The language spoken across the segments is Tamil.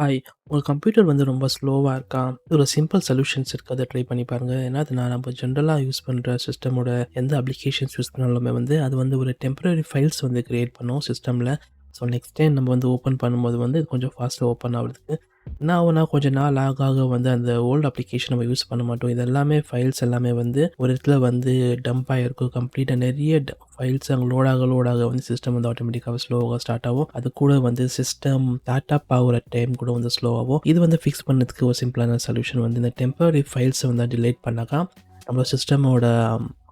ஹாய். உங்க கம்ப்யூட்டர் வந்து ரொம்ப ஸ்லோவா இருக்கா? ஒரு சிம்பிள் சொல்யூஷன்ஸ் இருக்கு. அத ட்ரை பண்ணி பாருங்க. ஏன்னா, அது நம்ம ஜென்ரலா யூஸ் பண்ற சிஸ்டமோட எந்த அப்ளிகேஷன்ஸ் யூஸ் பண்ணாலுமே வந்து, அது வந்து ஒரு டெம்பரரி ஃபைல்ஸ் வந்து கிரியேட் பண்ணும் சிஸ்டம்ல. ஸோ நெக்ஸ்ட் டைம் நம்ம வந்து ஓப்பன் பண்ணும்போது வந்து இது கொஞ்சம் ஃபாஸ்ட்டா ஓப்பன் ஆகுறதுக்கு. என்ன ஆகும்னா, கொஞ்ச நாள் ஆக ஆக வந்து அந்த ஓல்டு அப்ளிகேஷன் நம்ம யூஸ் பண்ண மாட்டோம். இது எல்லாமே ஃபைல்ஸ் எல்லாமே வந்து ஒரு இடத்துல வந்து டம்ப் ஆயிருக்கும். கம்ப்ளீட்டா நெறைய ஃபைல்ஸ் அங்க லோட் ஆக வந்து சிஸ்டம் வந்து ஆட்டோமேட்டிக்காவே ஸ்லோவா ஸ்டார்ட் ஆகும். அது கூட வந்து சிஸ்டம் ஸ்டார்ட் அப் ஆகுற டைம் கூட வந்து ஸ்லோ ஆகும். இது வந்து ஃபிக்ஸ் பண்ணதுக்கு ஒரு சிம்பிளான சொல்யூஷன் வந்து இந்த டெம்பரரி ஃபைல்ஸ வந்து டிலீட் பண்ணாக்கா, நம்ம சிஸ்டமோட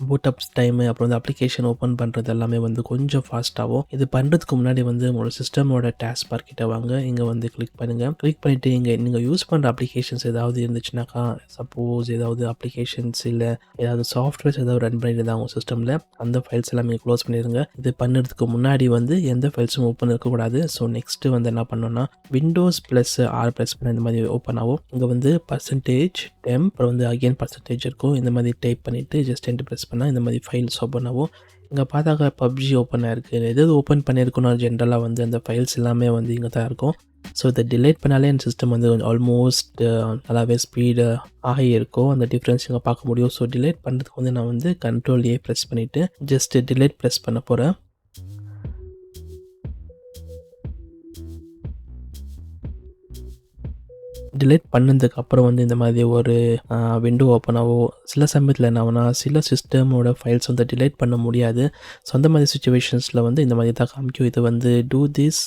பூட் அப்ஸ் டைமு அப்புறம் வந்து அப்ளிகேஷன் ஓப்பன் பண்ணுறது எல்லாமே வந்து கொஞ்சம் ஃபாஸ்ட்டாகும். இது பண்ணுறதுக்கு முன்னாடி வந்து உங்களோட சிஸ்டமோட டாஸ்க் பார் கிட்ட வாங்க. இங்கே வந்து கிளிக் பண்ணுங்கள். கிளிக் பண்ணிவிட்டு இங்கே நீங்கள் யூஸ் பண்ணுற அப்ளிகேஷன்ஸ் ஏதாவது இருந்துச்சுனாக்கா, சப்போஸ் ஏதாவது அப்ளிகேஷன்ஸ் இல்லை ஏதாவது சாஃப்ட்வேர்ஸ் ஏதாவது ரன் பண்ணிட்டு இருந்தாங்க உங்கள் சிஸ்டமில், அந்த ஃபைல்ஸ் எல்லாமே க்ளோஸ் பண்ணிடுங்க. இது பண்ணுறதுக்கு முன்னாடி வந்து எந்த ஃபைல்ஸும் ஓப்பன் இருக்கக்கூடாது. ஸோ நெக்ஸ்ட்டு வந்து என்ன பண்ணோன்னா, விண்டோஸ் ப்ளஸ் ஆர் ப்ரெஸ் பண்ண இந்த மாதிரி ஓப்பன் ஆகும். இங்கே வந்து %temp அப்புறம் வந்து அகைன் பர்சன்டேஜ் இருக்கும். இந்த மாதிரி டைப் பண்ணிவிட்டு ஜஸ்ட் என்டர் ப்ரெஸ் பண்ணால் இந்த மாதிரி ஃபைல்ஸ் ஓப்பன் ஆகும். இங்கே பார்த்தாக்கா பப்ஜி ஓப்பன் ஆயிருக்கு. எது ஓப்பன் பண்ணியிருக்கணும் ஜென்ரலாக வந்து அந்த ஃபைல்ஸ் எல்லாமே வந்து இங்கே தான் இருக்கும். ஸோ இதை டிலீட் பண்ணாலே என் சிஸ்டம் வந்து ஆல்மோஸ்ட் நல்லாவே ஸ்பீடு ஆகியிருக்கும். அந்த டிஃப்ரென்ஸ் இங்கே பார்க்க முடியும். ஸோ டிலீட் பண்ணுறதுக்கு வந்து நான் வந்து Ctrl+A ப்ரெஸ் பண்ணிவிட்டு ஜஸ்ட் டிலீட் ப்ரெஸ் பண்ண போகிறேன். டிலீட் பண்ணதுக்கு அப்புறம் வந்து இந்த மாதிரி ஒரு விண்டோ ஓப்பன் ஆகும். சில சமயத்தில் என்ன ஆகும்னா, சில சிஸ்டமோட ஃபைல்ஸ் வந்து டிலீட் பண்ண முடியாது. ஸோ அந்த மாதிரி சிச்சுவேஷன்ஸில் வந்து இந்த மாதிரி தான் காமிக்கும். இது வந்து do this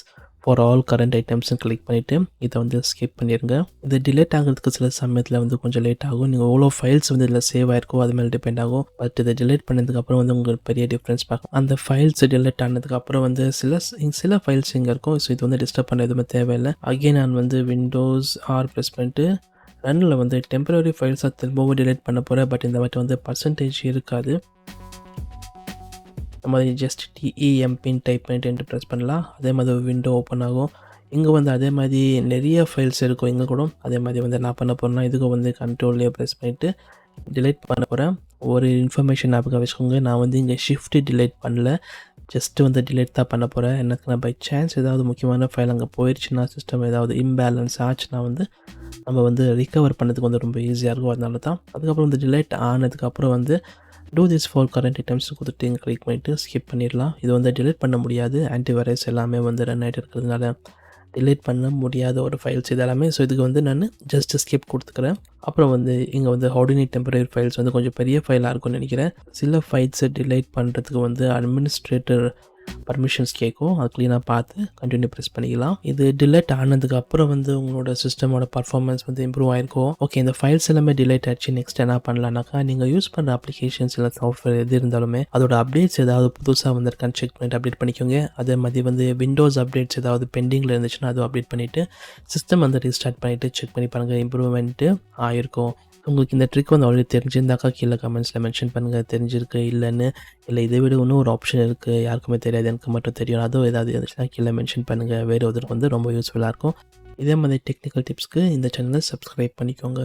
for all current ஐட்டம்ஸ்னு கிளிக் பண்ணிவிட்டு இதை வந்து ஸ்கிப் பண்ணிடுங்க. இது டிலீட் ஆகிறதுக்கு சில சமயத்தில் வந்து கொஞ்சம் லேட் ஆகும். நீங்கள் எவ்வளோ ஃபைல்ஸ் வந்து இதில் சேவ் ஆயிருக்கோ அது மேலே டிபெண்ட் ஆகும். பட் இதை டிலீட் பண்ணதுக்கப்புறம் வந்து உங்களுக்கு பெரிய டிஃப்ரென்ஸ் பார்க்கும். அந்த ஃபைல்ஸ் டிலீட் ஆனதுக்கப்புறம் வந்து சில ஃபைல்ஸ் இங்கே இருக்கும். ஸோ இது வந்து டிஸ்டர்ப் பண்ண எதுவுமே தேவையில்லை. அகைன் நான் வந்து விண்டோஸ் ஆர் ப்ரெஸ் பண்ணிட்டு ரன்னில் வந்து டெம்பரரி ஃபைல்ஸாக திரும்பவும் டிலீட் பண்ண போகிறேன். பட் இந்த வாட்டி வந்து பர்சன்டேஜ் இருக்காது. இந்த மாதிரி ஜஸ்ட் TEMPன்னு டைப் பண்ணிட்டு என்டர் ப்ரெஸ் பண்ணலாம். அதே மாதிரி ஒரு விண்டோ ஓப்பன் ஆகும். இங்கே வந்து அதே மாதிரி நிறைய ஃபைல்ஸ் இருக்கும். இங்கே கூட அதே மாதிரி வந்து நான் பண்ண போகிறேன்னா இதுக்கும் வந்து Ctrl+A ப்ரெஸ் பண்ணிவிட்டு டிலீட் பண்ண போகிறேன். ஒரு இன்ஃபர்மேஷன் ஞாபகம் வச்சுக்கோங்க, நான் வந்து இங்கே ஷிஃப்ட் டிலீட் பண்ணல, ஜஸ்ட்டு வந்து டிலீட் தான் பண்ண போகிறேன். எனக்கு பை சான்ஸ் ஏதாவது முக்கியமான ஃபைல் அங்கே போயிடுச்சுன்னா, சிஸ்டம் ஏதாவது இம்பேலன்ஸ் ஆச்சுன்னா வந்து நம்ம வந்து ரிகவர் பண்ணதுக்கு வந்து ரொம்ப ஈஸியாக இருக்கும். அதனால தான். அதுக்கப்புறம் வந்து டிலீட் ஆனதுக்கப்புறம் வந்து do this for current items கொடுத்துட்டு இங்கே கிளிக் பண்ணிவிட்டு ஸ்கிப் பண்ணிடலாம். இது வந்து டிலீட் பண்ண முடியாது. ஆன்டிவைரஸ் எல்லாமே வந்து ரன் ஆகிட்டு இருக்கிறதுனால டிலீட் பண்ண முடியாத ஒரு ஃபைல்ஸ் இது எல்லாமே. ஸோ இதுக்கு வந்து நான் ஜஸ்ட் ஸ்கிப் கொடுத்துக்கிறேன். அப்புறம் வந்து இங்கே வந்து ஆர்டினரி டெம்பரரி ஃபைல்ஸ் வந்து கொஞ்சம் பெரிய ஃபைலாக இருக்கும்னு நினைக்கிறேன். சில ஃபைல்ஸை டிலீட் பண்ணுறதுக்கு வந்து அட்மினிஸ்ட்ரேட்டர் பர்மிஷன்ஸ் கேட்கும். அது க்ளீனாக பார்த்து கண்டினியூ ப்ரெஸ் பண்ணிக்கலாம். இது டிலீட் ஆனதுக்கு அப்புறம் வந்து உங்களோட சிஸ்டமோட பர்ஃபார்மன்ஸ் வந்து இம்ப்ரூவ் ஆயிருக்கும். ஓகே, இந்த ஃபைல்ஸ் எல்லாமே டிலீட் ஆச்சு. நெக்ஸ்ட் என்ன பண்ணலாம்னாக்கா, நீங்கள் யூஸ் பண்ணுற அப்ளிகேஷன்ஸ் இல்லை சாஃப்ட்வேர் எது இருந்தாலுமே அதோட அப்டேட்ஸ் ஏதாவது புதுசாக வந்திருக்கான்னு செக் பண்ணிட்டு அப்டேட் பண்ணிக்கோங்க. அதே மாதிரி வந்து விண்டோஸ் அப்டேட்ஸ் ஏதாவது பெண்டிங்கில் இருந்துச்சுன்னா அதுவும் அப்டேட் பண்ணிவிட்டு சிஸ்டம் வந்து ரீஸ்டார்ட் பண்ணிவிட்டு செக் பண்ணி பாருங்கள், இம்ப்ரூவ்மெண்ட்டு ஆயிருக்கும். உங்களுக்கு இந்த ட்ரிக் வந்து ஆல்ரெடி தெரிஞ்சிருந்தாக்கா கீழே கமெண்ட்ஸில் மென்ஷன் பண்ணுங்கள் தெரிஞ்சிருக்கு இல்லைன்னு. இல்லை இதை விட இன்னும் ஒரு ஆப்ஷன் இருக்குது, யாருக்குமே தெரியாது, எனக்கு மட்டும் தெரியும், அதுவும் ஏதாவது இருந்துச்சுன்னா கீழே மென்ஷன் பண்ணுங்கள். வேறு ஒருத்தருக்கு வந்து ரொம்ப யூஸ்ஃபுல்லாக இருக்கும். இதே மாதிரி டெக்னிக்கல் டிப்ஸ்க்கு இந்த சேனலை சப்ஸ்கிரைப் பண்ணிக்கோங்க.